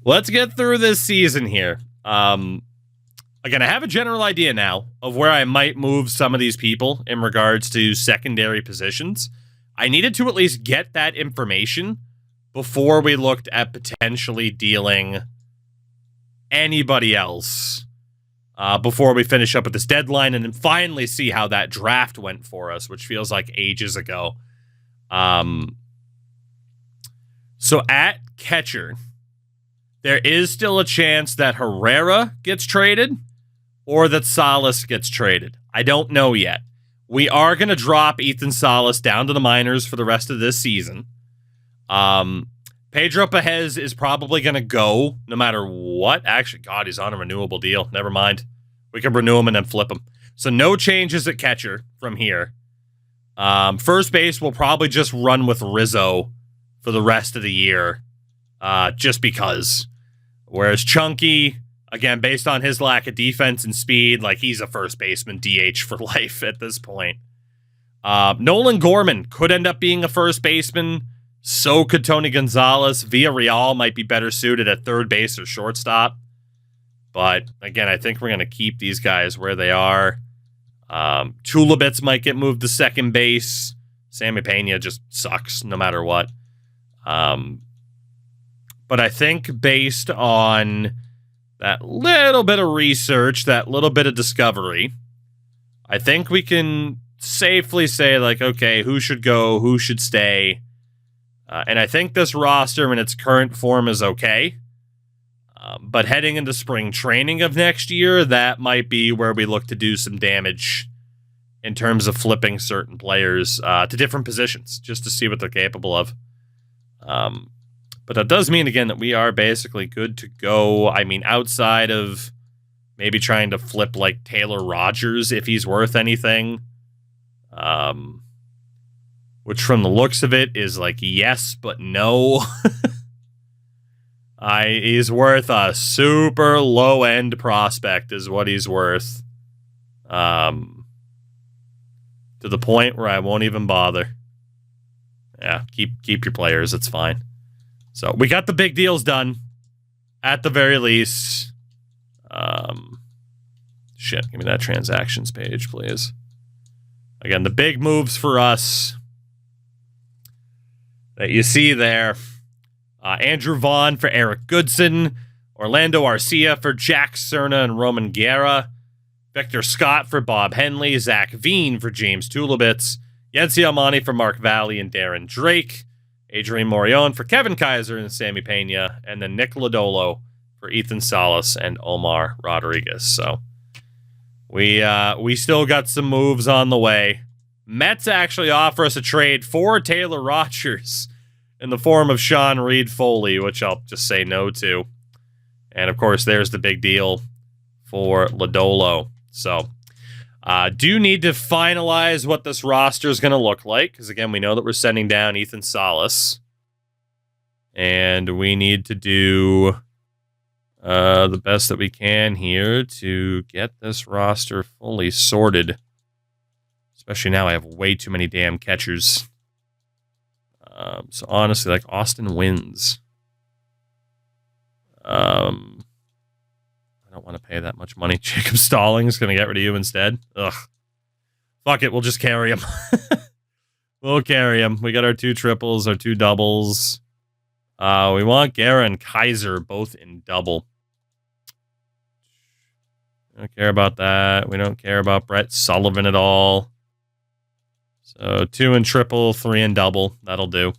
Let's get through this season here. Again, I have a general idea now of where I might move some of these people in regards to secondary positions. I needed to at least get that information before we looked at potentially dealing anybody else before we finish up with this deadline and then finally see how that draft went for us, which feels like ages ago. So at catcher, there is still a chance that Herrera gets traded or that Salas gets traded. I don't know yet. We are going to drop Ethan Salas down to the minors for the rest of this season. Pedro Pejez is probably going to go no matter what. Actually, God, he's on a renewable deal. Never mind. We can renew him and then flip him. So no changes at catcher from here. First base, we'll probably just run with Rizzo for the rest of the year, just because. Whereas Chunky, again, based on his lack of defense and speed, like he's a first baseman DH for life at this point. Nolan Gorman could end up being a first baseman. So could Tony Gonzalez. Villarreal might be better suited at third base or shortstop. But again, I think we're going to keep these guys where they are. Tulibits might get moved to second base. Sammy Pena just sucks no matter what. But I think based on that little bit of research, that little bit of discovery, I think we can safely say, like, okay, who should go, who should stay. And I think this roster in its current form is okay. But heading into spring training of next year, that might be where we look to do some damage in terms of flipping certain players to different positions, just to see what they're capable of. But that does mean, again, that we are basically good to go. I mean, outside of maybe trying to flip, like, Taylor Rogers, if he's worth anything. Which, from the looks of it, is like, yes, but no. He's worth a super low-end prospect is what he's worth. To the point where I won't even bother. Yeah, keep your players. It's fine. So we got the big deals done, at the very least. Shit, give me that transactions page, please. Again, the big moves for us that you see there. Andrew Vaughn for Eric Goodson. Orlando Arcia for Jack Cerna and Roman Guerra. Victor Scott for Bob Henley. Zach Veen for James Tulibits. Yency Almani for Mark Valley and Darren Drake. Adrian Morion for Kevin Kaiser and Sammy Pena. And then Nick Lodolo for Ethan Salas and Omar Rodriguez. So we still got some moves on the way. Mets actually offer us a trade for Taylor Rogers in the form of Sean Reed Foley, which I'll just say no to. And, of course, there's the big deal for Lodolo. So, do need to finalize what this roster is going to look like. Because, again, we know that we're sending down Ethan Salas. And we need to do the best that we can here to get this roster fully sorted. Especially now I have way too many damn catchers. So honestly, like, Austin wins. I don't want to pay that much money. Jacob Stallings going to get rid of you instead. Ugh. Fuck it, we'll just carry him. We'll carry him. We got our 2 triples, our 2 doubles. We want Guerra and Kaiser both in double. We don't care about that. We don't care about Brett Sullivan at all. So 2 in triple, 3 in double. That'll do.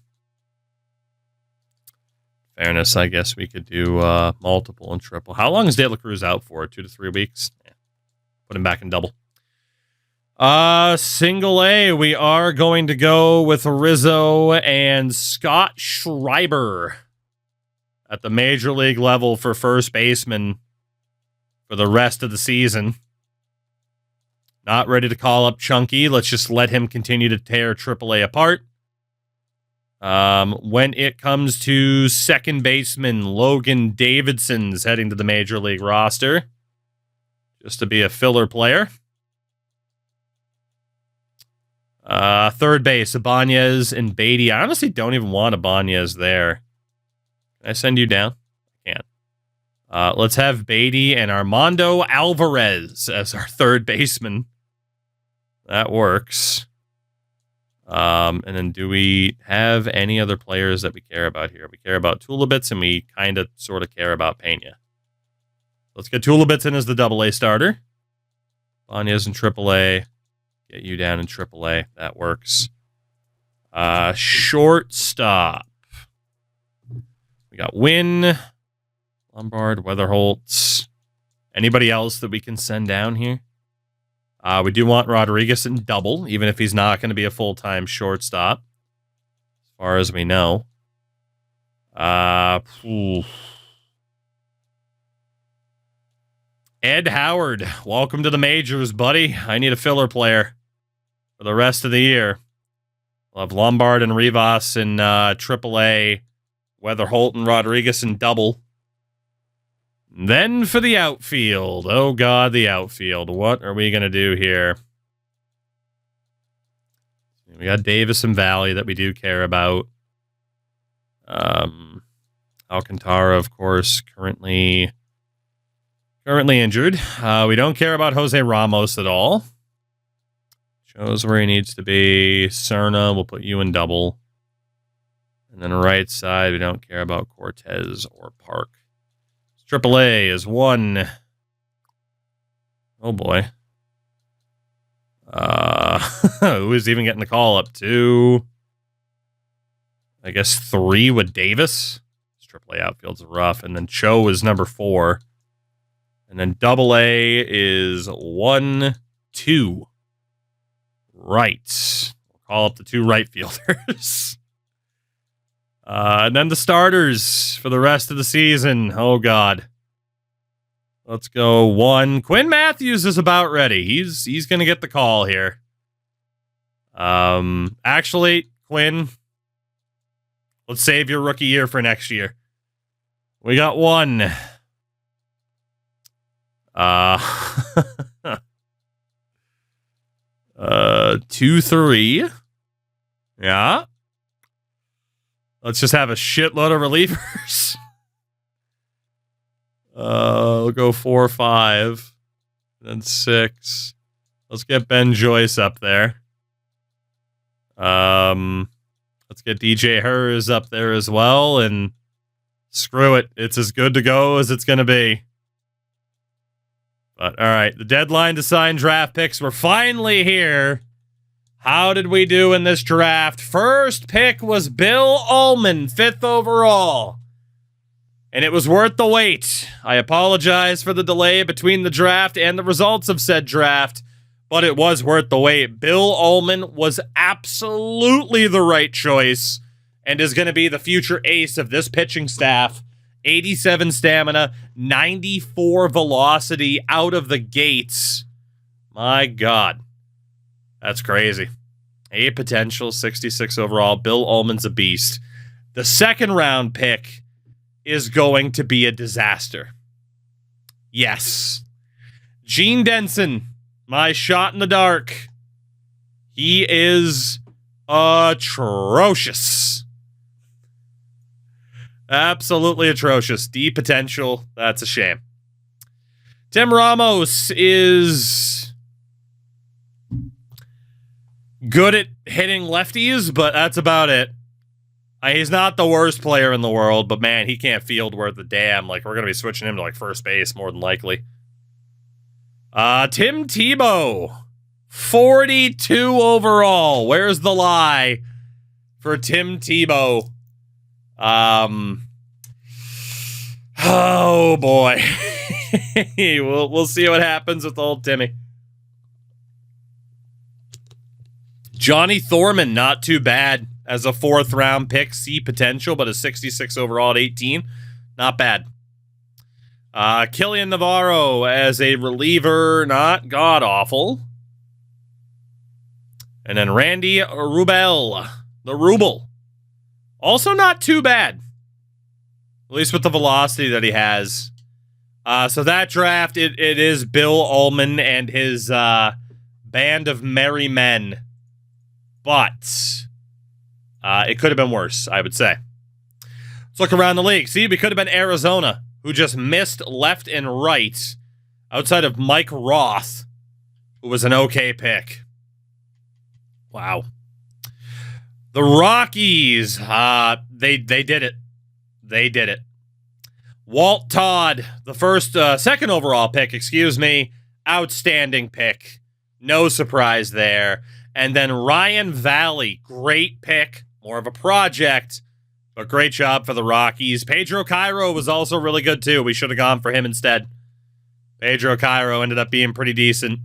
Fairness, I guess we could do multiple and triple. How long is De La Cruz out for? 2 to 3 weeks? Yeah. Put him back in double. Single A, we are going to go with Rizzo and Scott Schreiber at the major league level for first baseman for the rest of the season. Not ready to call up Chunky. Let's just let him continue to tear AAA apart. When it comes to second baseman, Logan Davidson's heading to the major league roster just to be a filler player. Third base, Ibanez and Beatty. I honestly don't even want Ibanez there. Can I send you down? I can't. Let's have Beatty and Armando Alvarez as our third baseman. That works. And then do we have any other players that we care about here? We care about Tulibits, and we kind of sort of care about Pena. Let's get Tulibits in as the AA starter. Banya's in AAA. Get you down in AAA. That works. Shortstop. We got Wynn, Lombard, Weatherholtz. Anybody else that we can send down here? We do want Rodriguez in double, even if he's not going to be a full-time shortstop, as far as we know. Ed Howard, welcome to the majors, buddy. I need a filler player for the rest of the year. We'll have Lombard and Rivas in AAA, Weatherholt and Rodriguez in double. Then for the outfield. Oh, God, the outfield. What are we going to do here? We got Davis and Valley that we do care about. Alcantara, of course, currently injured. We don't care about Jose Ramos at all. Shows where he needs to be. Cerna, we'll put you in double. And then right side, we don't care about Cortez or Park. AAA is 1. Oh, boy. Who is even getting the call up? 2. I guess 3 with Davis. This AAA outfield's rough. And then Cho is number 4. And then AA is 1, 2. Right. We'll call up the 2 right fielders. And then the starters for the rest of the season. Oh, God. Let's go 1. Quinn Matthews is about ready. He's going to get the call here. Actually, Quinn, let's save your rookie year for next year. We got 1. 2, 3. Yeah. Let's just have a shitload of relievers. We'll go 4, 5. Then 6. Let's get Ben Joyce up there. Let's get DJ Hers up there as well. And screw it. It's as good to go as it's going to be. But, all right. The deadline to sign draft picks. We're finally here. How did we do in this draft? First pick was Bill Ullman, 5th overall. And it was worth the wait. I apologize for the delay between the draft and the results of said draft, but it was worth the wait. Bill Ullman was absolutely the right choice and is going to be the future ace of this pitching staff. 87 stamina, 94 velocity out of the gates. My God. That's crazy. A potential, 66 overall. Bill Ullman's a beast. The second round pick is going to be a disaster. Yes. Gene Denson, my shot in the dark. He is atrocious. Absolutely atrocious. D potential. That's a shame. Tim Ramos is good at hitting lefties, but that's about it. He's not the worst player in the world, but man, he can't field worth a damn. Like, we're going to be switching him to like first base more than likely. Tim Tebow, 42 overall. Where's the lie for Tim Tebow? Oh boy. We'll see what happens with old Timmy. Johnny Thorman, not too bad as a 4th round pick. C potential, but a 66 overall at 18. Not bad. Killian Navarro as a reliever, not god-awful. And then Randy Rubel, the Ruble. Also not too bad. At least with the velocity that he has. So that draft, it is Bill Ullman and his band of merry men. But it could have been worse, I would say. Let's look around the league. See, we could have been Arizona. who just missed left and right outside of Mike Roth, who was an okay pick. Wow. The Rockies, they did it. They did it. Walt Todd, the second overall pick, outstanding pick. No surprise there. And then Ryan Valley, great pick, more of a project, but great job for the Rockies. Pedro Cairo was also really good too. We should have gone for him instead. Pedro Cairo ended up being pretty decent.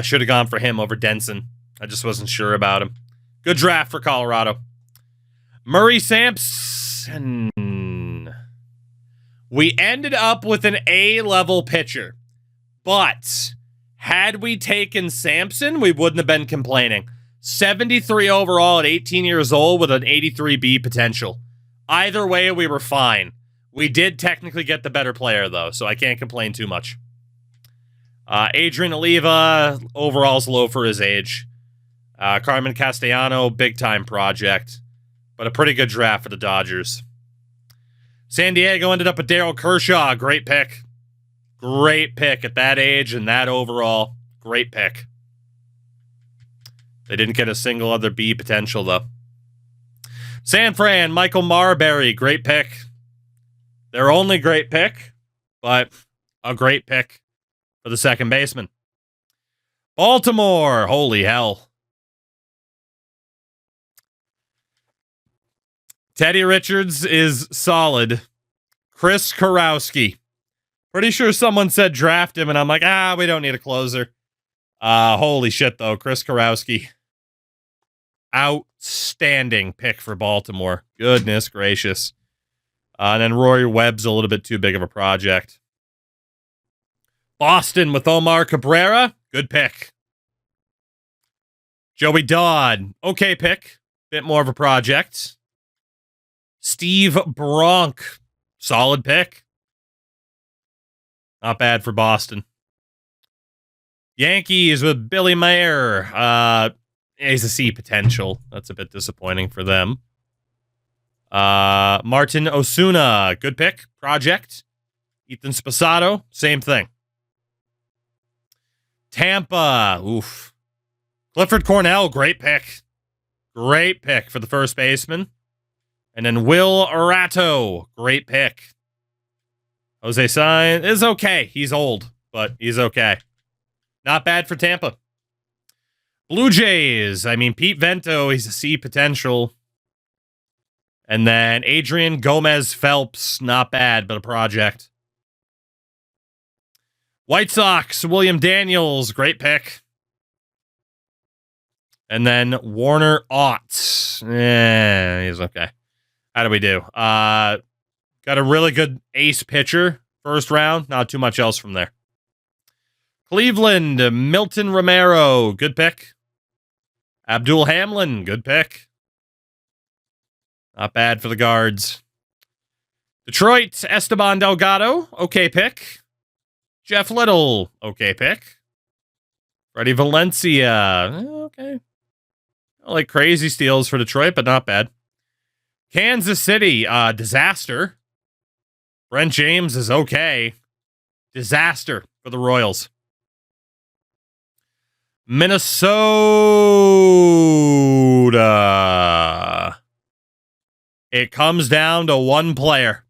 Should have gone for him over Denson. I just wasn't sure about him. Good draft for Colorado. Murray Sampson. We ended up with an A-level pitcher, but had we taken Sampson, we wouldn't have been complaining. 73 overall at 18 years old with an 83B potential. Either way, we were fine. We did technically get the better player, though, so I can't complain too much. Adrian Oliva, overall's low for his age. Carmen Castellano, big-time project, but a pretty good draft for the Dodgers. San Diego ended up with Darryl Kershaw. Great pick. Great pick at that age and that overall. Great pick. They didn't get a single other B potential, though. San Fran, Michael Marbury. Great pick. Their only great pick, but a great pick for the second baseman. Baltimore. Holy hell. Teddy Richards is solid. Chris Karowski. Pretty sure someone said draft him, and I'm like, we don't need a closer. Holy shit, though. Chris Karowski. Outstanding pick for Baltimore. Goodness gracious. And then Rory Webb's a little bit too big of a project. Boston with Omar Cabrera. Good pick. Joey Dodd. Okay pick. Bit more of a project. Steve Bronk. Solid pick. Not bad for Boston. Yankees with Billy Mayer. He's a C potential. That's a bit disappointing for them. Martin Osuna. Good pick. Project. Ethan Spasato. Same thing. Tampa. Oof. Clifford Cornell. Great pick. Great pick for the first baseman. And then Will Arato. Great pick. Jose Sainz is okay. He's old, but he's okay. Not bad for Tampa. Blue Jays. Pete Vento. He's a C potential. And then Adrian Gomez Phelps. Not bad, but a project. White Sox. William Daniels. Great pick. And then Warner Ott. He's okay. How do we do? Got a really good ace pitcher. First round. Not too much else from there. Cleveland. Milton Romero. Good pick. Abdul Hamlin. Good pick. Not bad for the guards. Detroit. Esteban Delgado. Okay pick. Jeff Little. Okay pick. Freddie Valencia. Okay. I like crazy steals for Detroit, but not bad. Kansas City, disaster. Brent James is okay. Disaster for the Royals. Minnesota. It comes down to one player.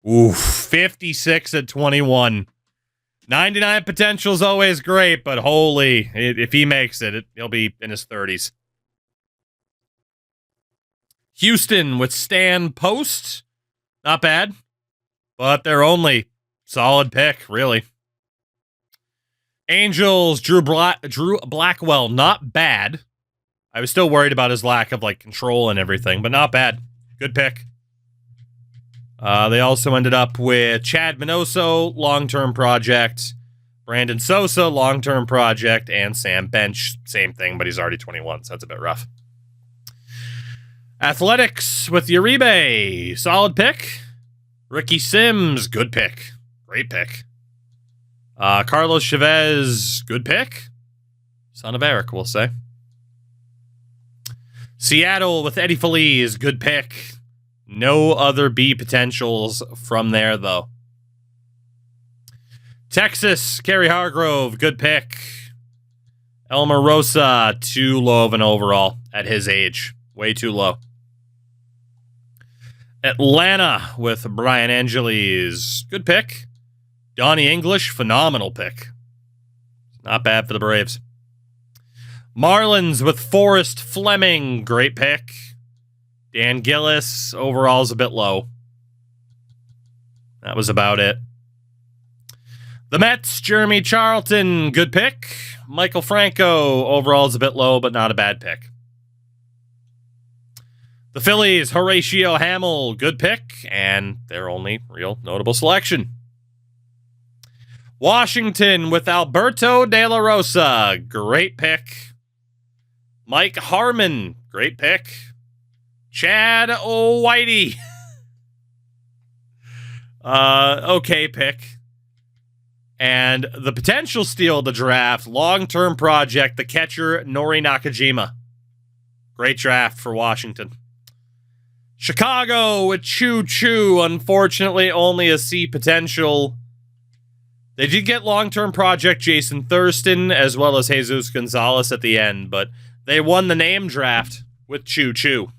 Oof, 56 at 21. 99 potential is always great, but holy, if he makes it, he'll be in his 30s. Houston with Stan Post. Not bad, but their only solid pick, really. Angels, Drew Blackwell. Not bad. I was still worried about his lack of control and everything, but not bad. Good pick. They also ended up with Chad Minoso, long-term project. Brandon Sosa, long-term project. And Sam Bench, same thing, but he's already 21, so that's a bit rough. Athletics with Uribe, solid pick. Ricky Sims, good pick. Great pick. Carlos Chavez, good pick. Son of Eric, we'll say. Seattle with Eddie Feliz, good pick. No other B potentials from there, though. Texas, Kerry Hargrove, good pick. Elmer Rosa, too low of an overall at his age. Way too low. Atlanta with Brian Angeles, good pick. Donnie English, phenomenal pick. Not bad for the Braves. Marlins with Forrest Fleming, great pick. Dan Gillis, overall's a bit low. That was about it. The Mets, Jeremy Charlton, good pick. Michael Franco, overall's a bit low, but not a bad pick. The Phillies, Horatio Hamel, good pick, and their only real notable selection. Washington with Alberto De La Rosa, great pick. Mike Harmon, great pick. Chad Whitey, okay pick. And the potential steal of the draft, long-term project, the catcher, Nori Nakajima. Great draft for Washington. Chicago with Choo Choo, unfortunately only a C potential. They did get long-term project Jason Thurston as well as Jesus Gonzalez at the end, but they won the name draft with Choo Choo.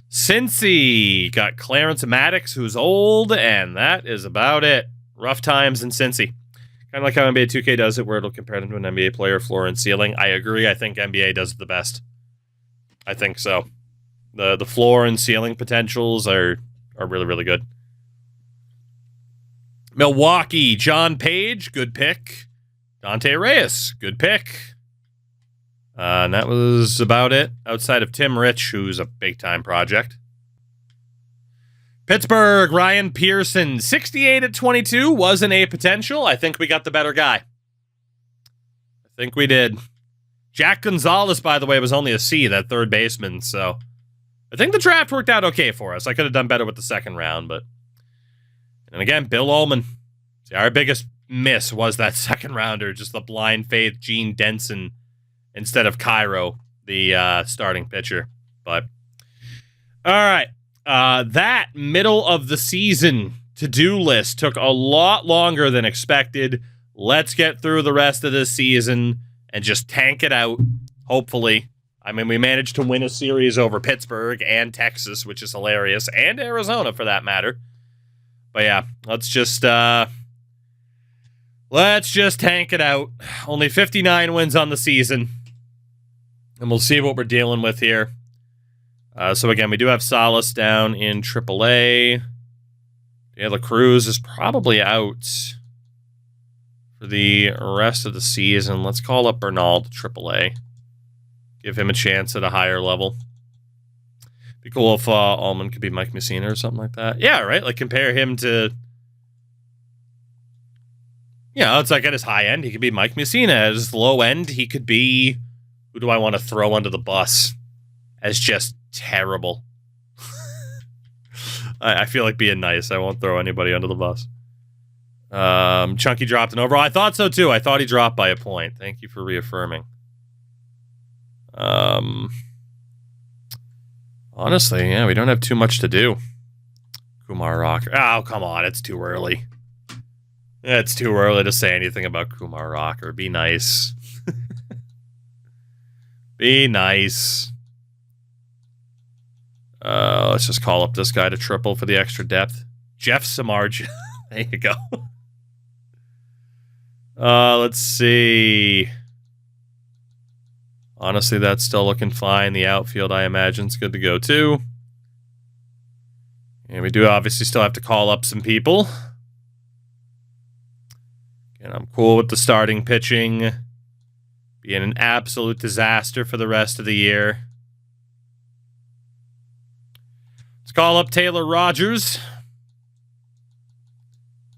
Cincy got Clarence Maddox, who's old, and that is about it. Rough times in Cincy. Kind of like how NBA 2K does it, where it'll compare them to an NBA player, floor and ceiling. I agree. I think NBA does it the best. I think so. The floor and ceiling potentials are really, really good. Milwaukee, John Page, good pick. Dante Reyes, good pick. And that was about it, outside of Tim Rich, who's a big-time project. Pittsburgh, Ryan Pearson, 68 at 22, was an A potential. I think we got the better guy. I think we did. Jack Gonzalez, by the way, was only a C, that third baseman, so I think the draft worked out okay for us. I could have done better with the second round, but... And again, Bill Ullman. See, our biggest miss was that second rounder, just the blind faith Gene Denson instead of Cairo, the starting pitcher. But, all right. That middle of the season to-do list took a lot longer than expected. Let's get through the rest of this season and just tank it out, hopefully. I mean, we managed to win a series over Pittsburgh and Texas, which is hilarious, and Arizona for that matter. But yeah, let's just tank it out. Only 59 wins on the season, and we'll see what we're dealing with here. So again, we do have Salas down in AAA. De La Cruz is probably out for the rest of the season. Let's call up Bernal to AAA. Give him a chance at a higher level. Be cool if Allman could be Mike Messina or something like that. Yeah, right? Like, compare him to... Yeah, it's like at his high end, he could be Mike Messina. At his low end, he could be... Who do I want to throw under the bus as just terrible? I feel like being nice. I won't throw anybody under the bus. Chunky dropped an overall. I thought so, too. I thought he dropped by a point. Thank you for reaffirming. Honestly, yeah, we don't have too much to do. Kumar Rocker. Oh, come on. It's too early. It's too early to say anything about Kumar Rocker. Be nice. Be nice. Let's just call up this guy to triple for the extra depth. Jeff Samardzija. There you go. Let's see. Honestly, that's still looking fine. The outfield, I imagine, is good to go, too. And we do obviously still have to call up some people. And I'm cool with the starting pitching being an absolute disaster for the rest of the year. Let's call up Taylor Rogers.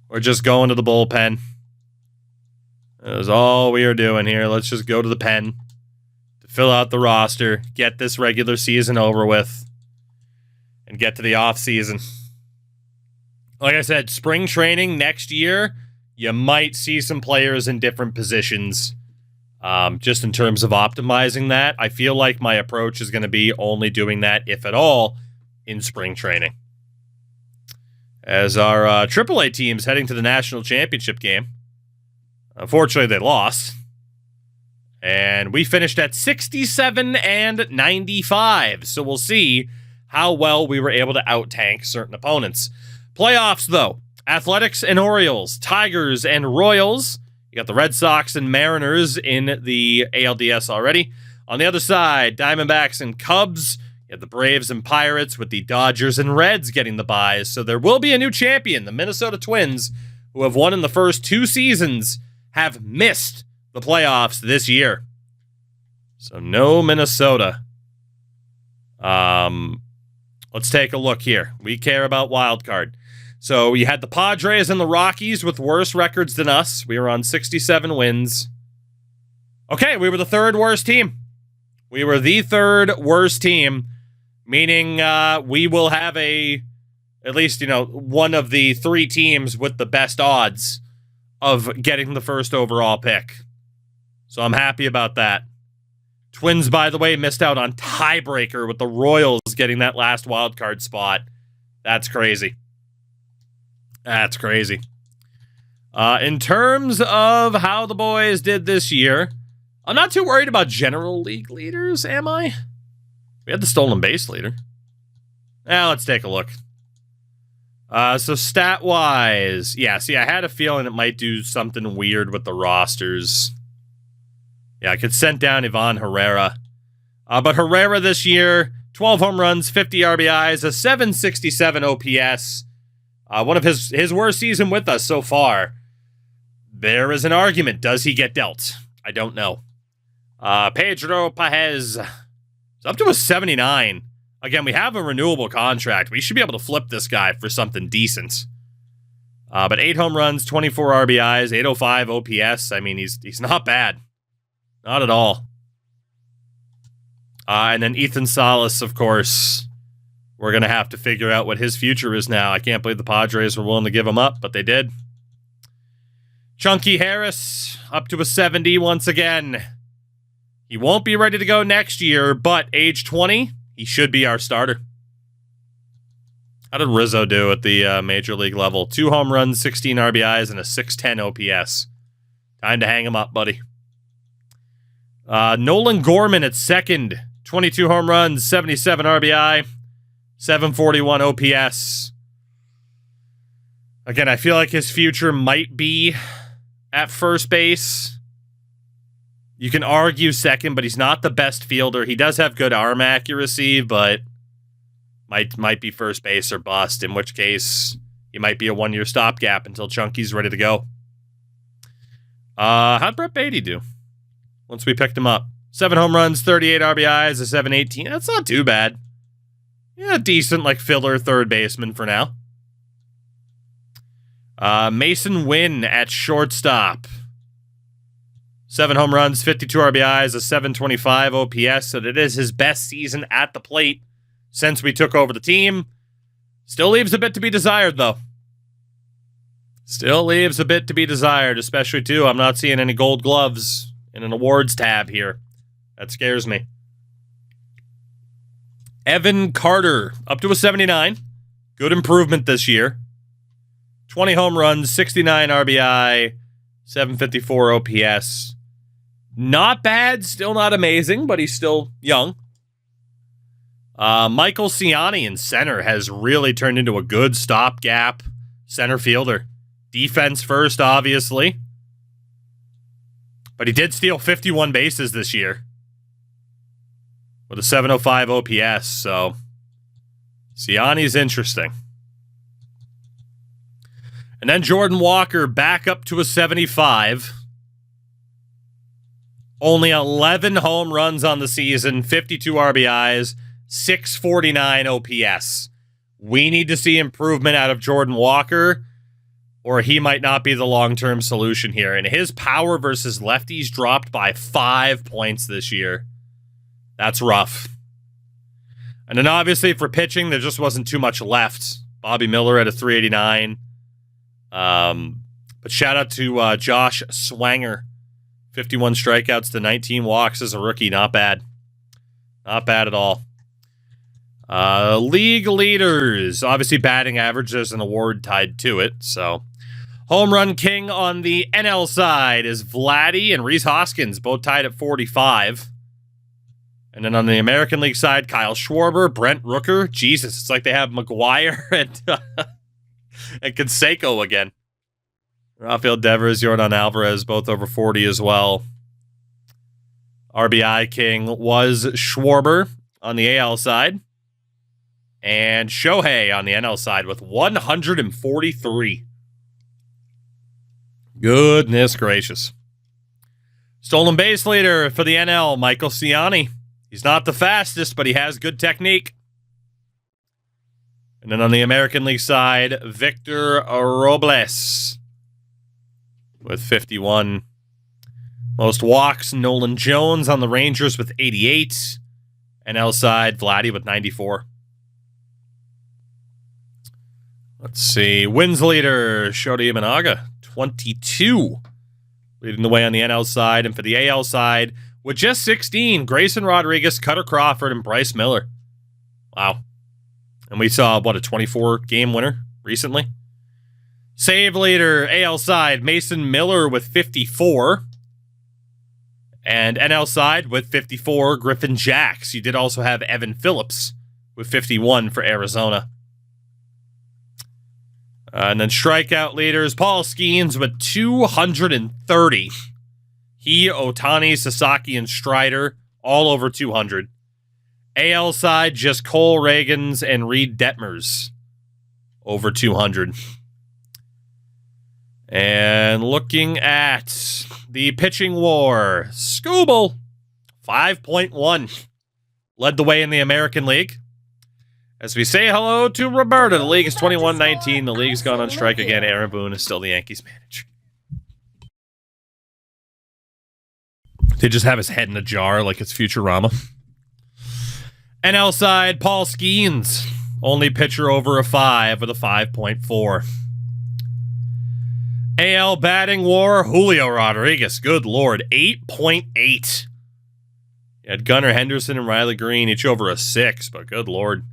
We're just going to the bullpen. That is all we are doing here. Let's just go to the pen. Fill out the roster, get this regular season over with, and get to the off season. Like I said, spring training next year, you might see some players in different positions. Just in terms of optimizing that, I feel like my approach is going to be only doing that, if at all, in spring training. As our AAA team's heading to the national championship game. Unfortunately, they lost. And we finished at 67 and 95. So we'll see how well we were able to out-tank certain opponents. Playoffs, though. Athletics and Orioles. Tigers and Royals. You got the Red Sox and Mariners in the ALDS already. On the other side, Diamondbacks and Cubs. You have the Braves and Pirates with the Dodgers and Reds getting the byes. So there will be a new champion. The Minnesota Twins, who have won in the first 2 seasons, have missed the playoffs this year. So no Minnesota. Let's take a look here. We care about wild card. So you had the Padres and the Rockies with worse records than us. We were on 67 wins. Okay, we were the 3rd worst team. We were the 3rd worst team, meaning we will have at least, one of the 3 teams with the best odds of getting the first overall pick. So I'm happy about that. Twins, by the way, missed out on tiebreaker with the Royals getting that last wild card spot. That's crazy. That's crazy. In terms of how the boys did this year, I'm not too worried about general league leaders, am I? We had the stolen base leader. Now let's take a look. So stat-wise, yeah, see, I had a feeling it might do something weird with the rosters. Yeah, I could send down Ivan Herrera. But Herrera this year, 12 home runs, 50 RBIs, a 767 OPS. One of his worst season with us so far. There is an argument. Does he get dealt? I don't know. Pedro Paez is up to a 79. Again, we have a renewable contract. We should be able to flip this guy for something decent. But 8 home runs, 24 RBIs, 805 OPS. I mean, he's not bad. Not at all. And then Ethan Salas, of course. We're going to have to figure out what his future is now. I can't believe the Padres were willing to give him up, but they did. Chunky Harris, up to a 70 once again. He won't be ready to go next year, but age 20, he should be our starter. How did Rizzo do at the major league level? 2 home runs, 16 RBIs, and a 610 OPS. Time to hang him up, buddy. Nolan Gorman at second. 22 home runs, 77 RBI, 741 OPS. Again, I feel like his future might be at first base. You can argue second, but he's not the best fielder. He does have good arm accuracy, but might be first base or bust, in which case he might be a 1-year stopgap until Chunky's ready to go. How'd Brett Beatty do once we picked him up? 7 home runs, 38 RBIs, a 718. That's not too bad. Yeah, decent, like, filler third baseman for now. Mason Wynn at shortstop. 7 home runs, 52 RBIs, a 725 OPS. So it is his best season at the plate since we took over the team. Still leaves a bit to be desired, though. Still leaves a bit to be desired, especially, too, I'm not seeing any gold gloves in an awards tab here. That scares me. Evan Carter, up to a 79. Good improvement this year. 20 home runs, 69 RBI, 754 OPS. Not bad, still not amazing, but he's still young. Michael Ciani in center has really turned into a good stopgap center fielder. Defense first, obviously. But he did steal 51 bases this year with a 705 OPS, so Ciani's interesting. And then Jordan Walker back up to a 75. Only 11 home runs on the season, 52 RBIs, 649 OPS. We need to see improvement out of Jordan Walker, or he might not be the long-term solution here. And his power versus lefties dropped by 5 points this year. That's rough. And then obviously for pitching, there just wasn't too much left. Bobby Miller at a 389. But shout out to Josh Swanger. 51 strikeouts to 19 walks as a rookie. Not bad. Not bad at all. League leaders. Obviously, batting average, there's an award tied to it. So, home run king on the NL side is Vladdy and Rhys Hoskins, both tied at 45. And then on the American League side, Kyle Schwarber, Brent Rooker. Jesus, it's like they have McGuire and Canseco again. Rafael Devers, Yordan Alvarez, both over 40 as well. RBI king was Schwarber on the AL side. And Shohei on the NL side with 143. Goodness gracious. Stolen base leader for the NL, Michael Ciani. He's not the fastest, but he has good technique. And then on the American League side, Victor Robles with 51. Most walks, Nolan Jones on the Rangers with 88. NL side, Vladdy with 94. Let's see. Wins leader, Shota Imanaga, 22. Leading the way on the NL side. And for the AL side, with just 16, Grayson Rodriguez, Cutter Crawford, and Bryce Miller. Wow. And we saw, what, a 24-game winner recently? Save leader, AL side, Mason Miller with 54. And NL side with 54, Griffin Jacks. You did also have Evan Phillips with 51 for Arizona. And then strikeout leaders, Paul Skeens with 230. He, Ohtani, Sasaki, and Strider, all over 200. AL side, just Cole Reagans and Reed Detmers, over 200. And looking at the pitching war, Skubal, 5.1, led the way in the American League. As we say hello to Roberta, the league is 21-19. The league's gone on strike again. Aaron Boone is still the Yankees manager. They just have his head in a jar like it's Futurama. NL side, Paul Skeens, only pitcher over a 5 with a 5.4. AL batting war, Julio Rodriguez, good lord, 8.8. You had Gunnar Henderson and Riley Green, each over a 6, but good lord.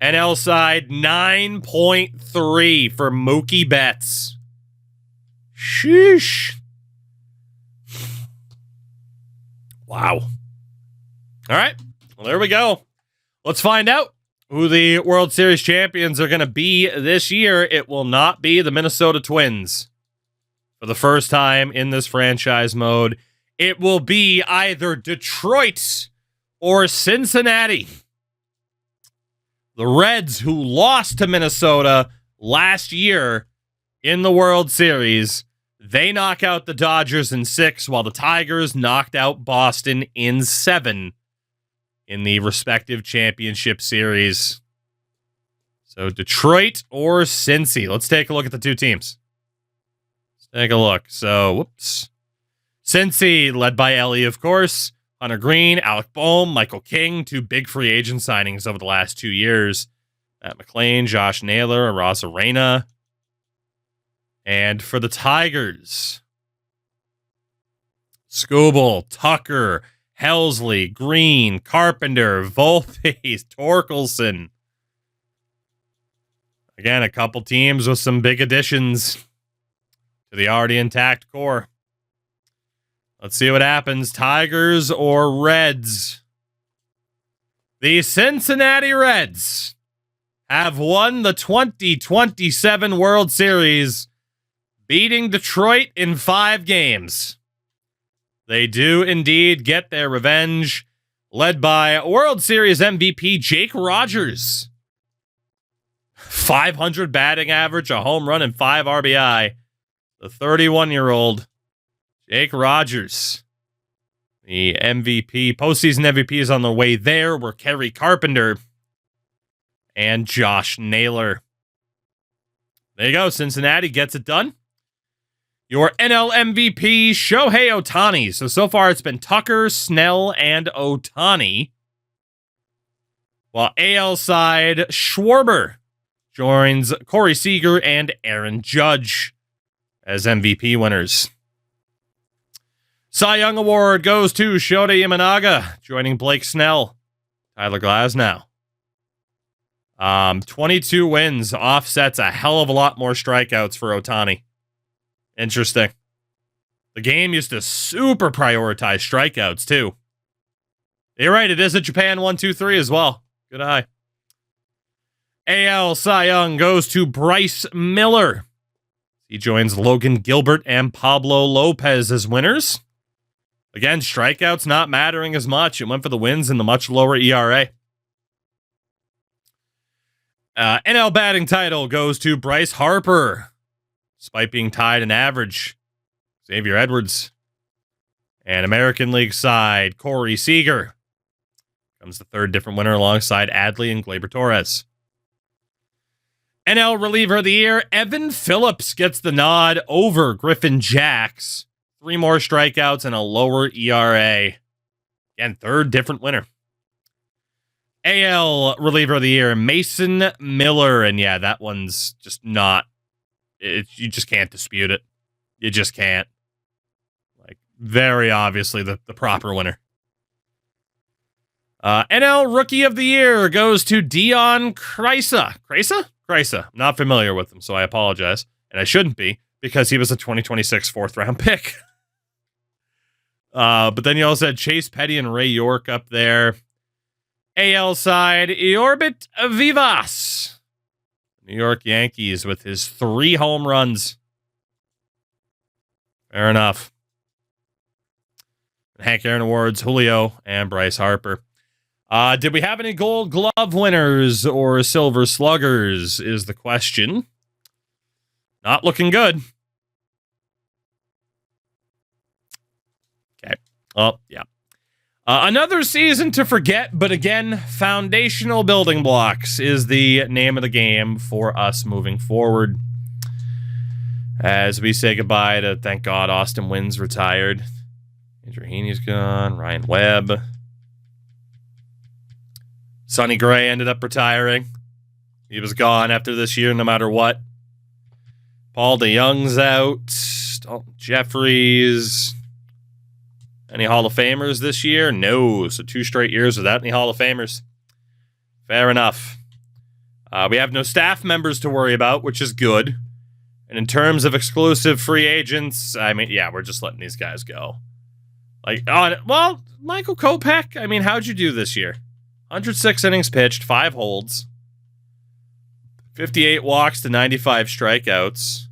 NL side, 9.3 for Mookie Betts. Sheesh. Wow. All right. Well, there we go. Let's find out who the World Series champions are going to be this year. It will not be the Minnesota Twins. For the first time in this franchise mode, it will be either Detroit or Cincinnati. The Reds, who lost to Minnesota last year in the World Series, they knock out the Dodgers in 6, while the Tigers knocked out Boston in 7 in the respective championship series. So Detroit or Cincy. Let's take a look at the two teams. Let's take a look. So, whoops. Cincy, led by Ellie, of course. Hunter Green, Alec Boehm, Michael King, 2 big free agent signings over the last 2 years. Matt McClain, Josh Naylor, Araz Arena. And for the Tigers, Skubal, Tucker, Helsley, Green, Carpenter, Volpe, Torkelson. Again, a couple teams with some big additions to the already intact core. Let's see what happens. Tigers or Reds? The Cincinnati Reds have won the 2027 World Series, beating Detroit in 5 games. They do indeed get their revenge, led by World Series MVP Jake Rogers. 500 batting average, a home run, and 5 RBI. The 31-year-old Jake Rogers, the MVP, postseason MVP, is on the way there. Were Kerry Carpenter and Josh Naylor. There you go. Cincinnati gets it done. Your NL MVP, Shohei Ohtani. So far it's been Tucker, Snell, and Ohtani. While AL side, Schwarber joins Corey Seager and Aaron Judge as MVP winners. Cy Young Award goes to Shota Imanaga, joining Blake Snell, Tyler Glasnow, 22 wins offsets a hell of a lot more strikeouts for Ohtani. Interesting. The game used to super prioritize strikeouts, too. You're right, it is a Japan 1-2-3 as well. Good eye. AL Cy Young goes to Bryce Miller. He joins Logan Gilbert and Pablo Lopez as winners. Again, strikeouts not mattering as much. It went for the wins and the much lower ERA. NL batting title goes to Bryce Harper, despite being tied in average. Xavier Edwards. And American League side, Corey Seager. Comes the third different winner alongside Adley and Gleyber Torres. NL reliever of the year, Evan Phillips gets the nod over Griffin Jacks. 3 more strikeouts and a lower ERA. Again, third different winner. AL reliever of the year, Mason Miller. And yeah, that one's just not, you just can't dispute it. You just can't. Like, very obviously the proper winner. NL rookie of the year goes to Dion Kreisa. Kreisa? I'm not familiar with him, so I apologize. And I shouldn't be, because he was a 2026 fourth round pick. But then you also had Chase Petty and Ray York up there. AL side, Orbit Vivas. New York Yankees with his 3 home runs. Fair enough. Hank Aaron Awards, Julio and Bryce Harper. Did we have any Gold Glove winners or Silver Sluggers is the question. Not looking good. Okay. Oh, yeah. Another season to forget, but again, foundational building blocks is the name of the game for us moving forward. As we say goodbye to, thank God, Austin Wynn's retired. Andrew Heaney's gone. Ryan Webb. Sonny Gray ended up retiring. He was gone after this year, no matter what. Paul DeYoung's out. Dalton Jeffries. Any Hall of Famers this year? No. So 2 straight years without any Hall of Famers. Fair enough. We have no staff members to worry about, which is good. And in terms of exclusive free agents, I mean, yeah, we're just letting these guys go. Like, well, Michael Kopech, I mean, how'd you do this year? 106 innings pitched, 5 holds, 58 walks to 95 strikeouts.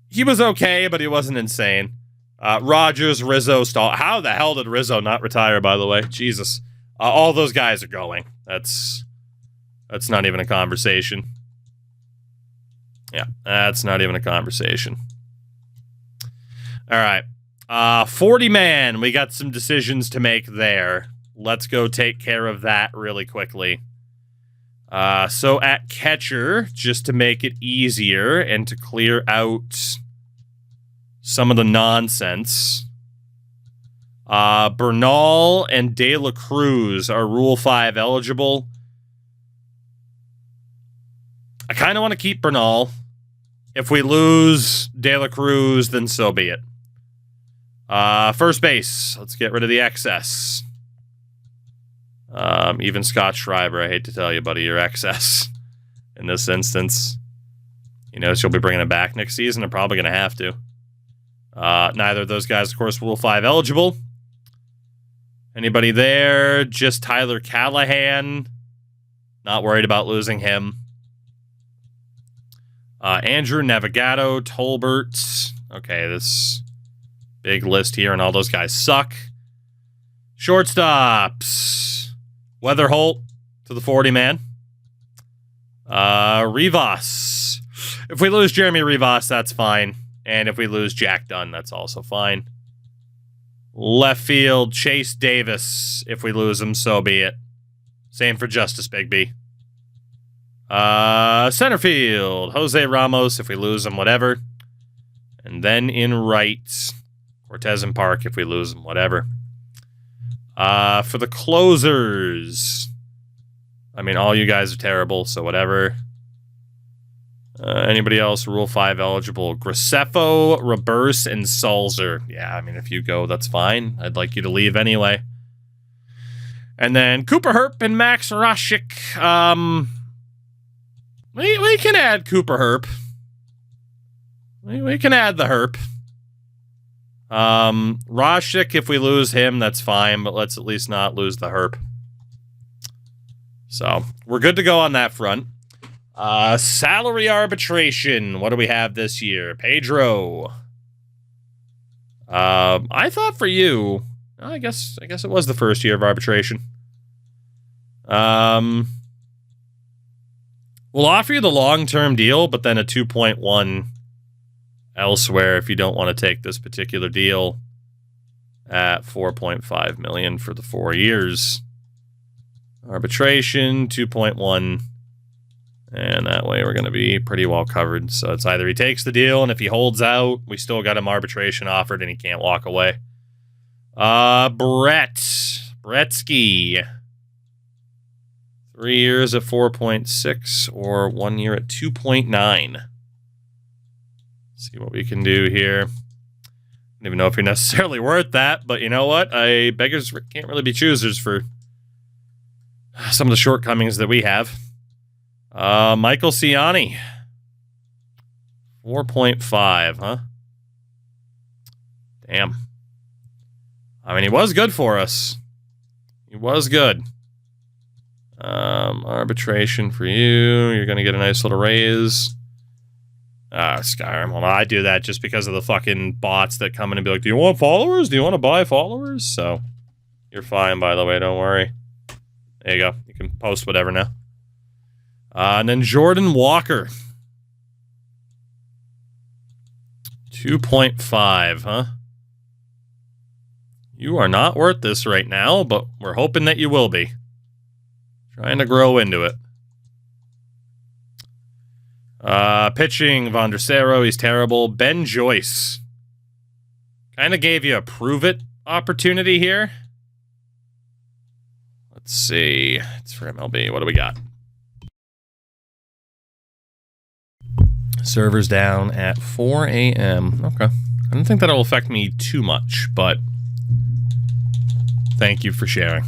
He was okay, but he wasn't insane. Rogers, Rizzo, Stahl. How the hell did Rizzo not retire, by the way? Jesus. All those guys are going. That's not even a conversation. Yeah, that's not even a conversation. All right. 40-man. We got some decisions to make there. Let's go take care of that really quickly. So at catcher, just to make it easier and to clear out some of the nonsense, Bernal and De La Cruz are Rule 5 eligible. I kind of want to keep Bernal. If we lose De La Cruz, then so be it. First base. Let's get rid of the excess. Even Scott Schreiber, I hate to tell you, buddy, you're excess in this instance. You know, she'll be bringing him back next season. They're probably going to have to. Neither of those guys, of course, Rule 5 eligible. Anybody there? Just Tyler Callahan. Not worried about losing him. Andrew Navigato, Tolbert. Okay, this big list here, and all those guys suck. Shortstops. Weatherholt to the 40-man. Rivas. If we lose Jeremy Rivas, that's fine. And if we lose Jack Dunn, that's also fine. Left field, Chase Davis. If we lose him, so be it. Same for Justice Bigby. Center field, Jose Ramos. If we lose him, whatever. And then in right, Cortez and Park. If we lose him, whatever. For the closers, I mean, all you guys are terrible, so whatever. Anybody else Rule 5 eligible? Graceffo, Reverse, and Salzer. Yeah, I mean, if you go, that's fine. I'd like you to leave anyway. And then Cooper Herp and Max Roshik. We can add Cooper Herp. We can add the Herp. Rashik, if we lose him, that's fine, but let's at least not lose the Herp. So, we're good to go on that front. Salary arbitration. What do we have this year? Pedro. I thought for you, I guess it was the first year of arbitration. We'll offer you the long-term deal, but then a 2.1 elsewhere if you don't want to take this particular deal at $4.5 million for the 4 years. Arbitration, 2.1, and that way we're going to be pretty well covered. So it's either he takes the deal, and if he holds out, we still got him arbitration offered, and he can't walk away. Bretsky. 3 years at 4.6 or 1 year at 2.9. See what we can do here. I don't even know if you're necessarily worth that, but you know what? Beggars can't really be choosers for some of the shortcomings that we have. Michael Ciani. 4.5, huh? Damn. I mean, he was good for us. He was good. Arbitration for you. You're going to get a nice little raise. Skyrim. Well, I do that just because of the fucking bots that come in and be like, do you want followers? Do you want to buy followers? So, you're fine, by the way. Don't worry. There you go. You can post whatever now. And then Jordan Walker. 2.5, huh? You are not worth this right now, but we're hoping that you will be. Trying to grow into it. Pitching, Vondracero, he's terrible. Ben Joyce. Kind of gave you a prove-it opportunity here. Let's see. It's for MLB. What do we got? Server's down at 4 a.m. Okay. I don't think that'll affect me too much, but thank you for sharing.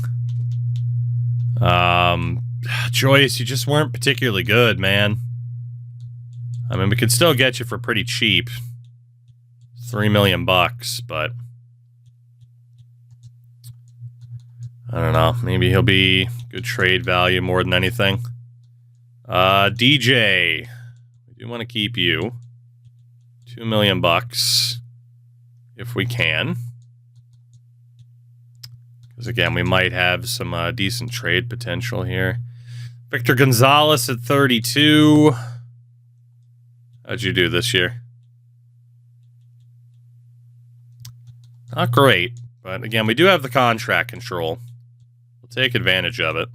Joyce, you just weren't particularly good, man. I mean, we could still get you for pretty cheap. $3 million bucks, but I don't know. Maybe he'll be good trade value more than anything. DJ, we do want to keep you. $2 million bucks if we can. Because again, we might have some decent trade potential here. Victor Gonzalez at 32. How'd you do this year? Not great, but again, we do have the contract control. We'll take advantage of it.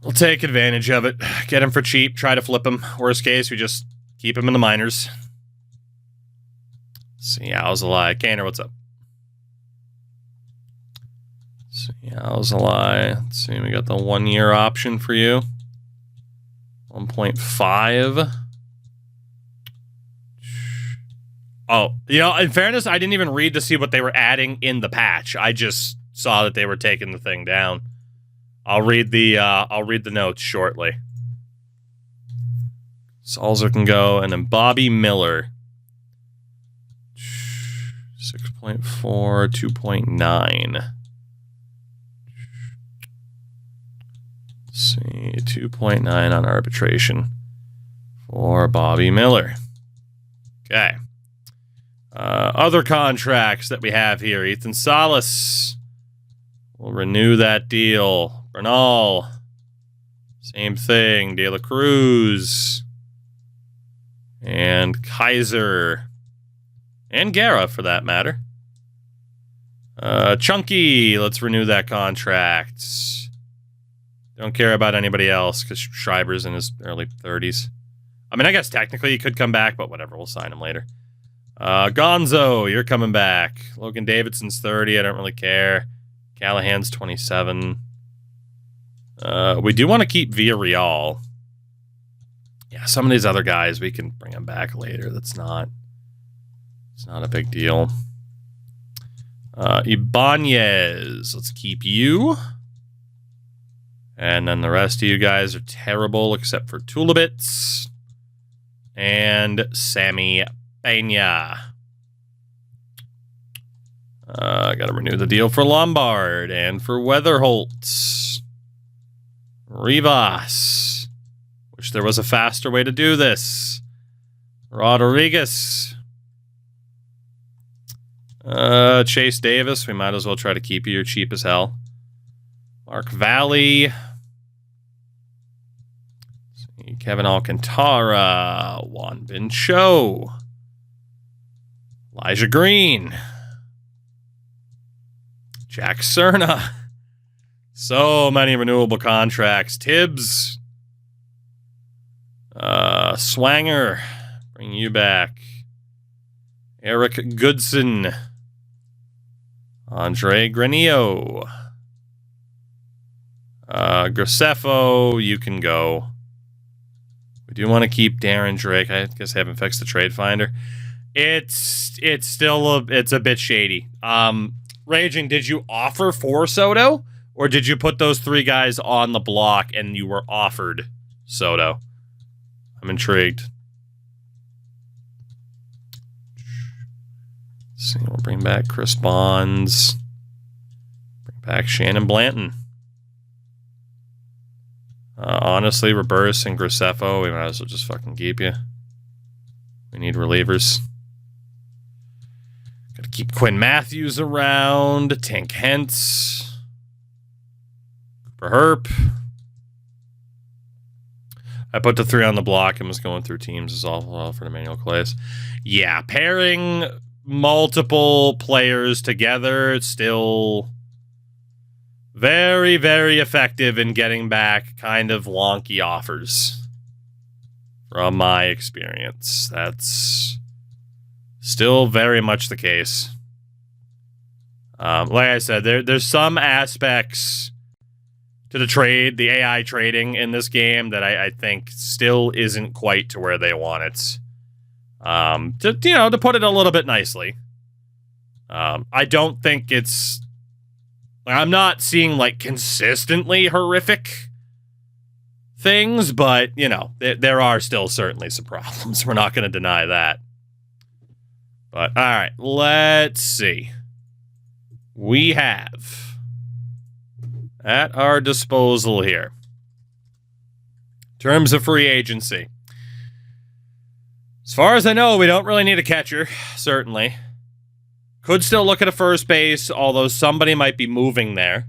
We'll take advantage of it. Get him for cheap, try to flip him. Worst case, we just keep him in the minors. Let's see, how's a lie? Canner, what's up? Let's see, how's a lie? Let's see, we got the 1 year option for you. 1.5. Oh, you know, in fairness, I didn't even read to see what they were adding in the patch. I just saw that they were taking the thing down. I'll read the notes shortly. Salzer can go, and then Bobby Miller. 6.4, 2.9. Let's see, 2.9 on arbitration for Bobby Miller. Okay. Other contracts that we have here. Ethan Salas. We'll renew that deal. Bernal. Same thing. De La Cruz. And Kaiser. And Guerra, for that matter. Chunky. Let's renew that contract. Don't care about anybody else, because Schreiber's in his early 30s. I mean, I guess technically he could come back, but whatever. We'll sign him later. Gonzo, you're coming back. Logan Davidson's 30. I don't really care. Callahan's 27. We do want to keep Villarreal. Yeah, some of these other guys, we can bring them back later. It's not a big deal. Ibanez, let's keep you. And then the rest of you guys are terrible except for Tulibits and Sammy Pena. Got to renew the deal for Lombard and for Weatherholt. Rivas. Wish there was a faster way to do this. Rodriguez. Chase Davis. We might as well try to keep you. You're cheap as hell. Mark Valley. Kevin Alcantara. Juan Bin Cho. Elijah Green. Jack Cerna. So many renewable contracts. Tibbs. Swanger. Bring you back. Eric Goodson. Andre Granillo. Graceffo, you can go. We do want to keep Darren Drake. I guess I haven't fixed the trade finder. It's still it's a bit shady. Raging, did you offer for Soto? Or did you put those 3 guys on the block and you were offered Soto? I'm intrigued. Let's see, we'll bring back Chris Bonds. Bring back Shannon Blanton. Honestly, Roberts and Graceffo, we might as well just fucking keep you. We need relievers. Gotta keep Quinn Matthews around. Tank Hentz. Cooper Herp. I put the 3 on the block and was going through teams as well for Emmanuel Clays. Yeah, pairing multiple players together, it's still very, very effective in getting back kind of wonky offers. From my experience, that's still very much the case. Like I said, there's some aspects to the trade, the AI trading in this game that I think still isn't quite to where they want it. To put it a little bit nicely. I don't think it's... I'm not seeing, like, consistently horrific things, but, there are still certainly some problems. We're not going to deny that. But, all right, let's see. We have, at our disposal here, in terms of free agency, as far as I know, we don't really need a catcher, certainly. Could still look at a first base, although somebody might be moving there.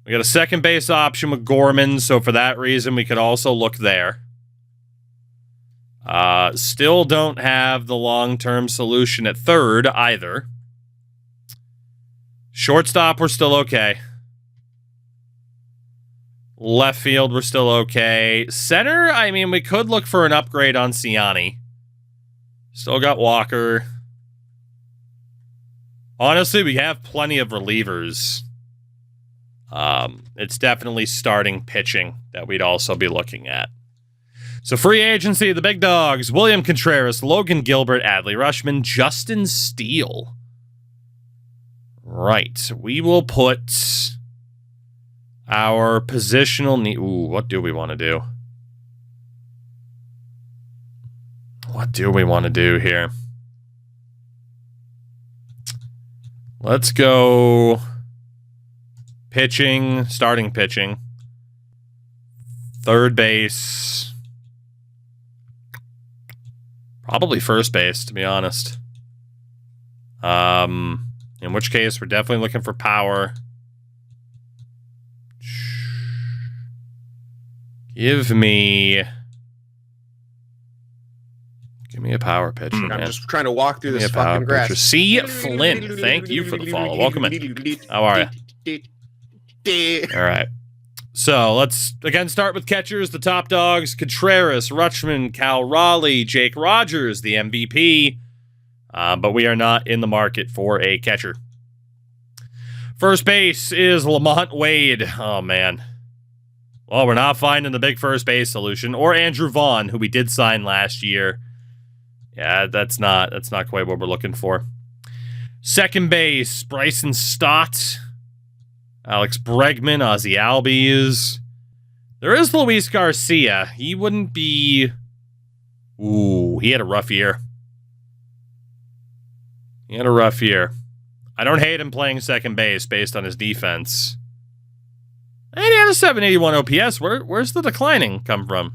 We got a second base option with Gorman, so for that reason, we could also look there. Still don't have the long-term solution at third, either. Shortstop, we're still okay. Left field, we're still okay. Center, I mean, we could look for an upgrade on Ciani. Still got Walker. Honestly, we have plenty of relievers. It's definitely starting pitching that we'd also be looking at. So free agency, the big dogs, William Contreras, Logan Gilbert, Adley Rutschman, Justin Steele. Right, we will put our positional need. Ooh, what do we want to do? What do we want to do here? Let's go pitching, starting pitching, third base, probably first base, to be honest. In which case, we're definitely looking for power. Give me a power pitcher, man. I'm just trying to walk through this fucking grass. Pitcher. C. Flynn, thank you for the follow. Welcome in. How are you? All right. So let's, again, start with catchers. The top dogs, Contreras, Rutschman, Cal Raleigh, Jake Rogers, the MVP. But we are not in the market for a catcher. First base is Lamont Wade. Oh, man. Well, we're not finding the big first base solution. Or Andrew Vaughn, who we did sign last year. Yeah, that's not quite what we're looking for. Second base, Bryson Stott. Alex Bregman, Ozzie Albies. There is Luis Garcia. He wouldn't be... Ooh, he had a rough year. I don't hate him playing second base based on his defense. And he had a 781 OPS. Where's the declining come from?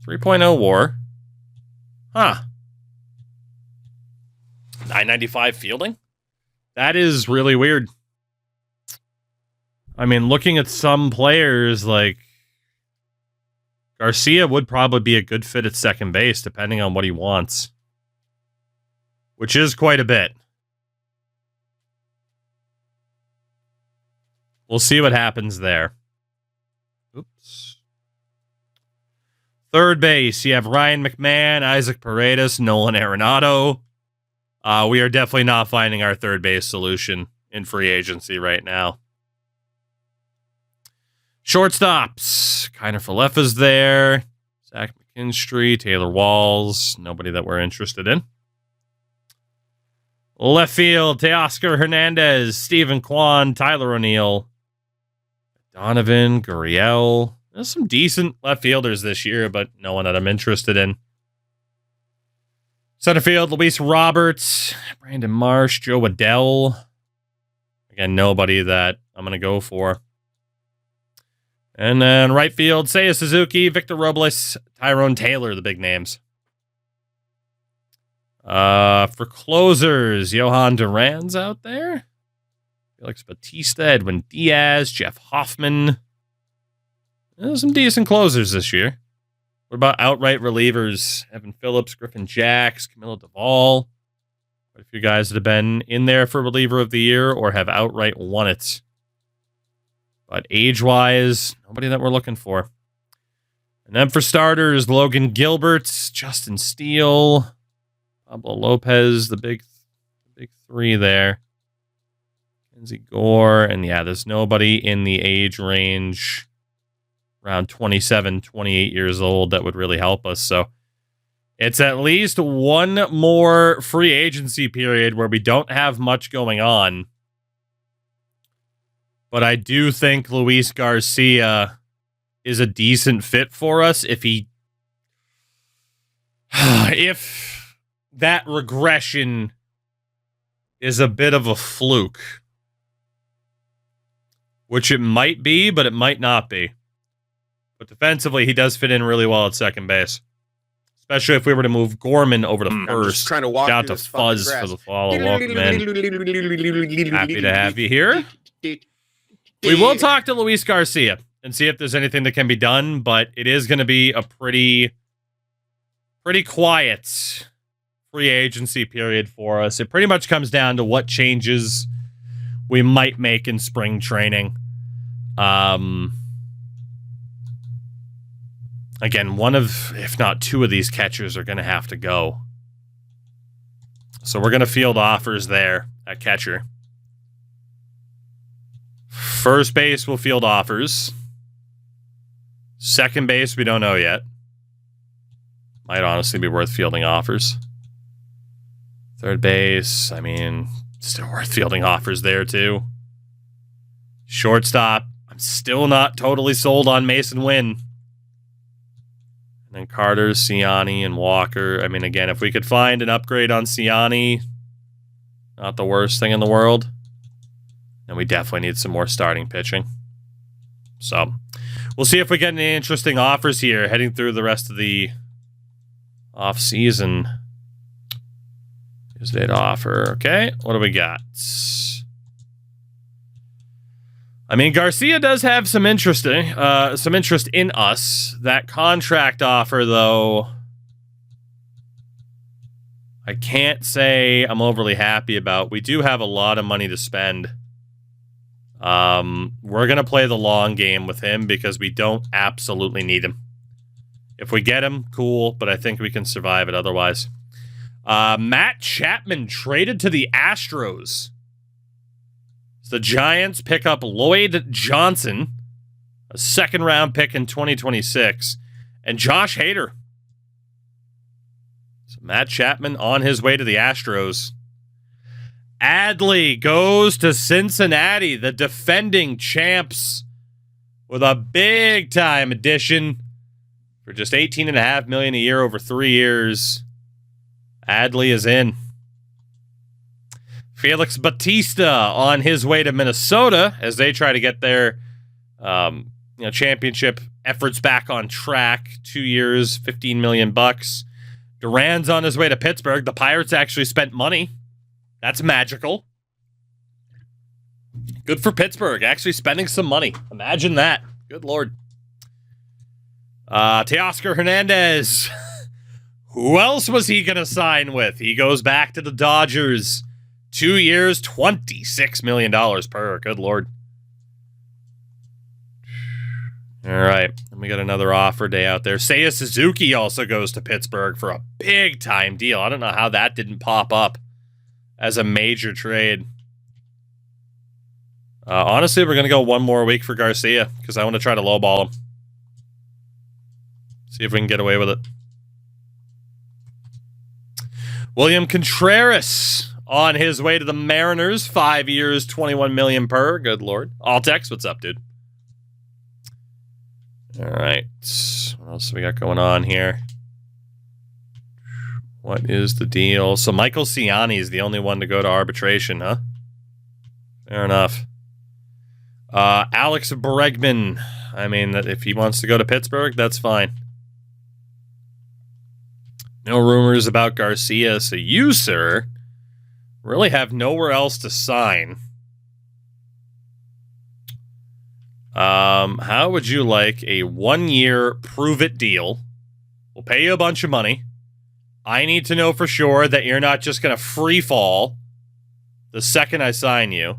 3.0 WAR. Huh. 995 fielding? That is really weird. I mean, looking at some players, like Garcia would probably be a good fit at second base, depending on what he wants. Which is quite a bit. We'll see what happens there. Oops. Third base, you have Ryan McMahon, Isaac Paredes, Nolan Arenado. We are definitely not finding our third base solution in free agency right now. Shortstops, Kiner Falefa's there. Zach McKinstry, Taylor Walls, nobody that we're interested in. Left field, Teoscar Hernandez, Steven Kwan, Tyler O'Neill, Donovan, Gurriel. There's some decent left fielders this year, but no one that I'm interested in. Center field, Luis Roberts, Brandon Marsh, Joe Waddell. Again, nobody that I'm going to go for. And then right field, Seiya Suzuki, Victor Robles, Tyrone Taylor, the big names. For closers, Johan Duran's out there. Felix Bautista, Edwin Diaz, Jeff Hoffman. There's some decent closers this year. What about outright relievers? Evan Phillips, Griffin Jacks, Camilo Duvall. Quite a few guys that have been in there for reliever of the year or have outright won it. But age-wise, nobody that we're looking for. And then for starters, Logan Gilbert, Justin Steele, Pablo Lopez, the big three there. Kenzie Gore, and yeah, there's nobody in the age range around 27, 28 years old that would really help us. So it's at least one more free agency period where we don't have much going on. But I do think Luis Garcia is a decent fit for us if that regression is a bit of a fluke. Which it might be, but it might not be. But defensively, he does fit in really well at second base. Especially if we were to move Gorman over to first. Trying to walk Shout out to Fuzz for the follow. Welcome in. Happy to have you here. We will talk to Luis Garcia and see if there's anything that can be done, but it is going to be a pretty quiet free agency period for us. It pretty much comes down to what changes we might make in spring training. Again, one of, if not two of these catchers are going to have to go. So we're going to field offers there at catcher. First base will field offers. Second base, we don't know yet. Might honestly be worth fielding offers. Third base, I mean, still worth fielding offers there too. Shortstop, I'm still not totally sold on Mason Wynn. And then Carter, Ciani, and Walker. I mean, again, if we could find an upgrade on Ciani, not the worst thing in the world. And we definitely need some more starting pitching. So, we'll see if we get any interesting offers here heading through the rest of the off-season. Tuesday to offer. Okay, what do we got? I mean, Garcia does have some interest in us. That contract offer, though, I can't say I'm overly happy about. We do have a lot of money to spend. We're going to play the long game with him because we don't absolutely need him. If we get him, cool, but I think we can survive it otherwise. Matt Chapman traded to the Astros. The Giants pick up Lloyd Johnson, a second-round pick in 2026, and Josh Hader. So Matt Chapman on his way to the Astros. Adley goes to Cincinnati, the defending champs, with a big-time addition for just $18.5 million a year over 3 years. Adley is in. Felix Bautista on his way to Minnesota as they try to get their championship efforts back on track. 2 years, $15 million. Duran's on his way to Pittsburgh. The Pirates actually spent money. That's magical. Good for Pittsburgh, actually spending some money. Imagine that. Good Lord. Teoscar Hernandez. Who else was he going to sign with? He goes back to the Dodgers. 2 years, $26 million per. Good Lord. All right. And we got another offer day out there. Seiya Suzuki also goes to Pittsburgh for a big-time deal. I don't know how that didn't pop up as a major trade. Honestly, we're going to go one more week for Garcia because I want to try to lowball him. See if we can get away with it. William Contreras on his way to the Mariners. 5 years, $21 million per. Good Lord. Altex, what's up, dude? All right. What else do we got going on here? What is the deal? So Michael Ciani is the only one to go to arbitration, huh? Fair enough. Alex Bregman. I mean, if he wants to go to Pittsburgh, that's fine. No rumors about Garcia, so you, sir, really have nowhere else to sign. How would you like a 1-year prove-it deal? We'll pay you a bunch of money. I need to know for sure that you're not just going to free fall the second I sign you.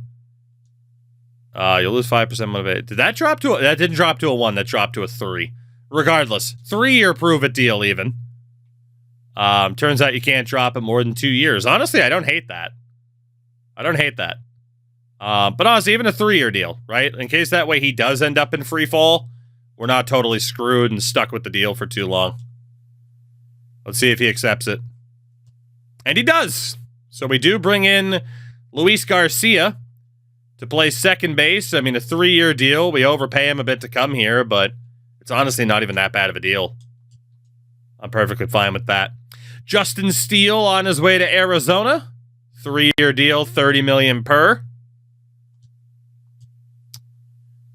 You'll lose 5% motivate. Did that drop to a... That didn't drop to a 1. That dropped to a 3. Regardless, 3-year prove-it deal even. Turns out you can't drop it more than 2 years. Honestly, I don't hate that. But honestly, even a 3-year deal, right? In case that way he does end up in free fall, we're not totally screwed and stuck with the deal for too long. Let's see if he accepts it. And he does. So we do bring in Luis Garcia to play second base. I mean, a 3-year deal. We overpay him a bit to come here, but it's honestly not even that bad of a deal. I'm perfectly fine with that. Justin Steele on his way to Arizona. 3-year deal, $30 million per.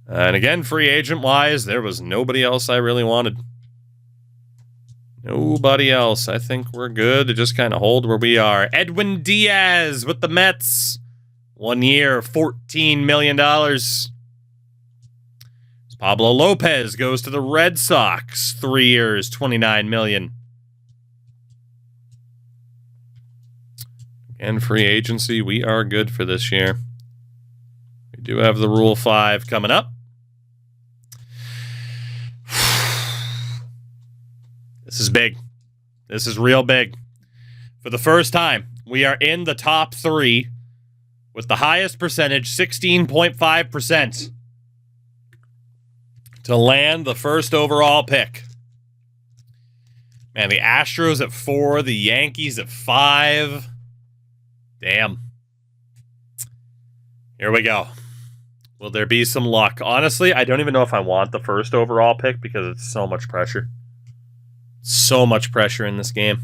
And again, free agent-wise, there was nobody else I really wanted. Nobody else. I think we're good to just kind of hold where we are. Edwin Diaz with the Mets. 1 year, $14 million. Pablo Lopez goes to the Red Sox. 3 years, $29 million. And free agency, we are good for this year. We do have the Rule 5 coming up. This is big. This is real big. For the first time, we are in the top 3 with the highest percentage, 16.5%, to land the first overall pick. Man, the Astros at 4, the Yankees at 5. Damn. Here we go. Will there be some luck? Honestly, I don't even know if I want the first overall pick because it's so much pressure. So much pressure in this game.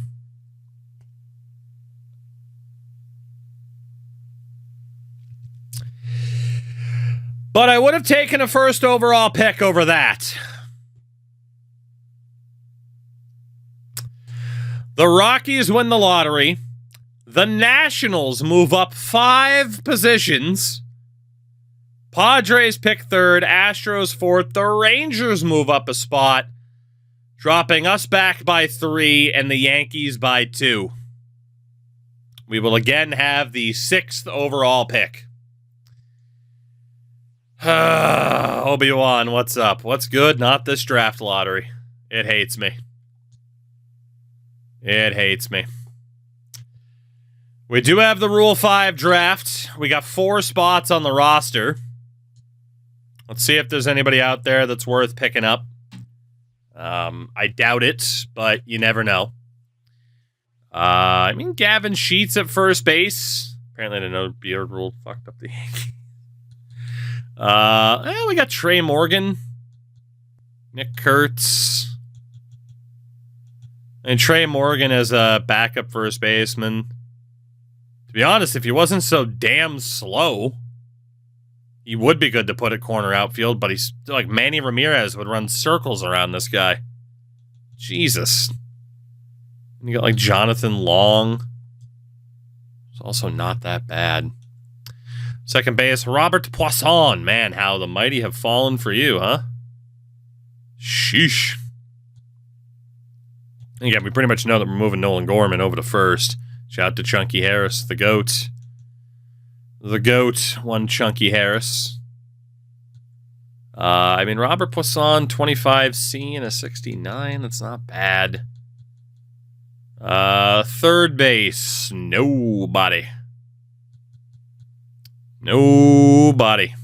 But I would have taken a first overall pick over that. The Rockies win the lottery. The Nationals move up 5 positions. Padres pick 3rd. Astros 4th. The Rangers move up a spot, dropping us back by 3 and the Yankees by 2. We will again have the 6th overall pick. Obi-Wan, what's up? What's good? Not this draft lottery. It hates me. It hates me. We do have the Rule 5 draft. We got 4 spots on the roster. Let's see if there's anybody out there that's worth picking up. I doubt it, but you never know. I mean, Gavin Sheets at first base. Apparently, the no beard rule fucked up the Yankees. We got Trey Morgan, Nick Kurtz, and Trey Morgan as a backup first baseman. To be honest, if he wasn't so damn slow, he would be good to put at corner outfield, but he's like Manny Ramirez would run circles around this guy. Jesus. And you got like Jonathan Long. It's also not that bad. Second base, Robert Poisson. Man, how the mighty have fallen for you, huh? Sheesh. And again, we pretty much know that we're moving Nolan Gorman over to first. Shout out to Chunky Harris, the GOAT. The GOAT, one Chunky Harris. Robert Poisson, 25C and a 69. That's not bad. Third base, nobody. Nobody.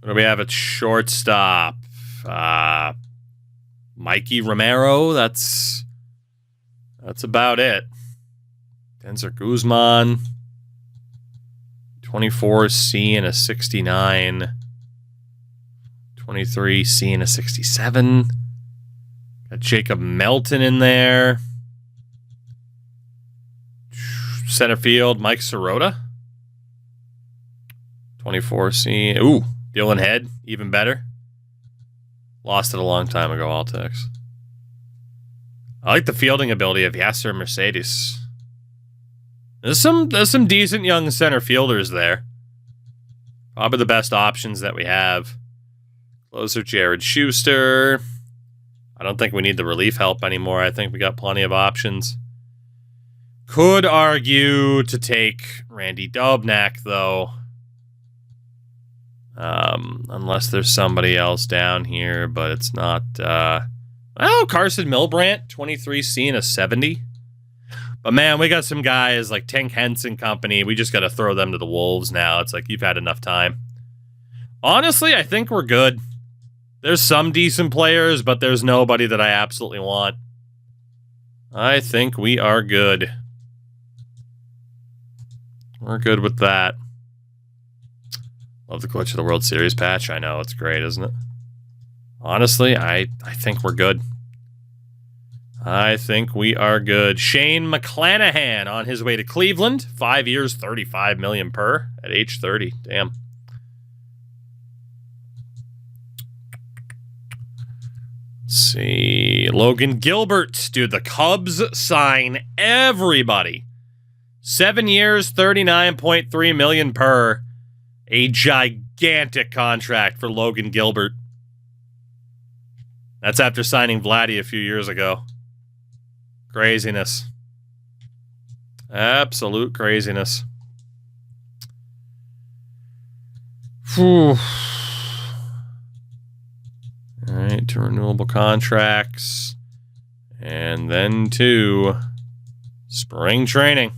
What do we have at shortstop? Mikey Romero. That's about it. Denzer Guzman. 24C and a 69. 23C and a 67. Got Jacob Melton in there. Center field, Mike Sirota. 24C. Ooh, Dylan Head, even better. Lost it a long time ago, Altex. I like the fielding ability of Yasser Mercedes. There's some decent young center fielders there. Probably the best options that we have. Closer, Jared Schuster. I don't think we need the relief help anymore. I think we got plenty of options. Could argue to take Randy Dobnak, though. Unless there's somebody else down here, but it's not... Carson Milbrandt, 23C and a 70. But man, we got some guys like Tank Henson company. We just got to throw them to the wolves now. It's like, you've had enough time. Honestly, I think we're good. There's some decent players, but there's nobody that I absolutely want. I think we are good. We're good with that. Love the Clutch of the World Series patch. I know, it's great, isn't it? Honestly, I think we're good. I think we are good. Shane McClanahan on his way to Cleveland. 5 years, $35 million per at age 30. Damn. Let's see. Logan Gilbert. Dude, the Cubs sign everybody. 7 years, $39.3 million per. A gigantic contract for Logan Gilbert. That's after signing Vladdy a few years ago. Craziness. Absolute craziness. Whew. All right, 2 renewable contracts. And then 2 spring training.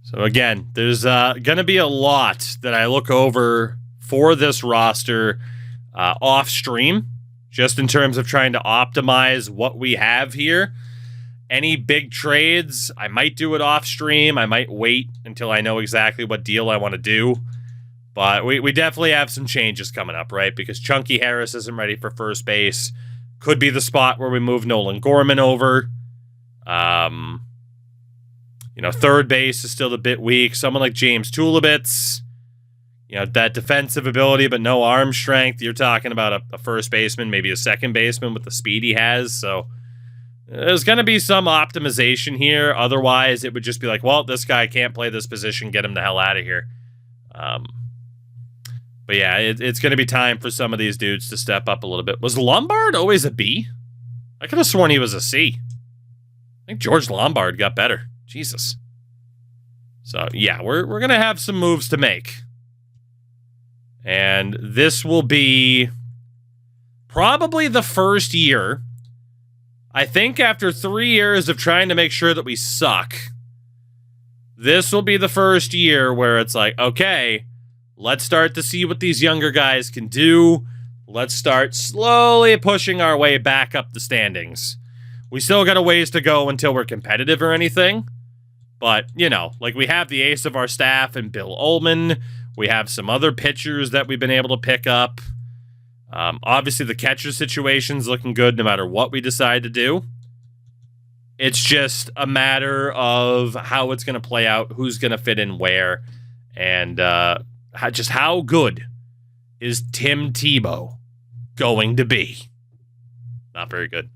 So again, there's going to be a lot that I look over for this roster off stream, just in terms of trying to optimize what we have here. Any big trades, I might do it off stream. I might wait until I know exactly what deal I want to do. But we definitely have some changes coming up, right? Because Chunky Harris isn't ready for first base. Could be the spot where we move Nolan Gorman over. Third base is still a bit weak. Someone like James Tulibits, that defensive ability, but no arm strength. You're talking about a first baseman, maybe a second baseman with the speed he has. So there's going to be some optimization here. Otherwise, it would just be like, well, this guy can't play this position. Get him the hell out of here. But yeah, it's going to be time for some of these dudes to step up a little bit. Was Lombard always a B? I could have sworn he was a C. I think George Lombard got better. Jesus. So, yeah, we're going to have some moves to make. And this will be probably the first year. I think after 3 years of trying to make sure that we suck, this will be the first year where it's like, okay, let's start to see what these younger guys can do. Let's start slowly pushing our way back up the standings. We still got a ways to go until we're competitive or anything. But, like we have the ace of our staff and Bill Ullman. We have some other pitchers that we've been able to pick up. Obviously, the catcher situation's looking good no matter what we decide to do. It's just a matter of how it's going to play out, who's going to fit in where, and just how good is Tim Tebow going to be? Not very good.